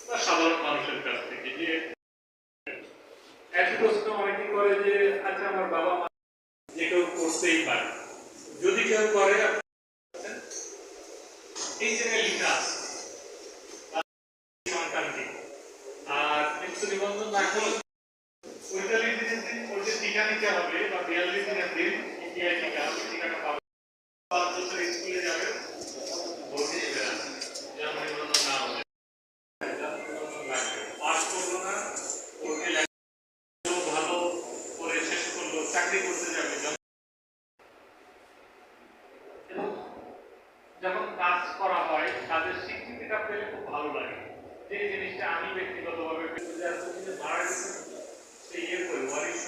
বা সাধারণ মানুষের কাছ থেকে যে একই প্রশ্ন অনেকে করে যে আচ্ছা আমার বাবা মা যে কেউ করতেই পারে, যদি কেউ করে এই জায়গায় লেখা আছে আর মৃত্যু নিবন্ধন না করলে ৪৫ দিনের দিন ওর যে টিকা নিতে হবে বা ৪২ দিনের দিন ইপিআই টিকা ওই টিকাটা পাবে, ৫ বছর স্কুলে যাবে, ভর্তি নেবে না, জন্ম নিবন্ধন না হলে পাস করলো না, ওকে ভালো করে শেষ করলো, চাকরি করতে যাবে, এবং যখন কাজ করা হয় কাজের স্বীকৃতিটা পেলে খুব ভালো লাগে। যে জিনিসটা আমি ব্যক্তিগতভাবে মারা গেছে সেই ইয়ে করে ওয়ারিশ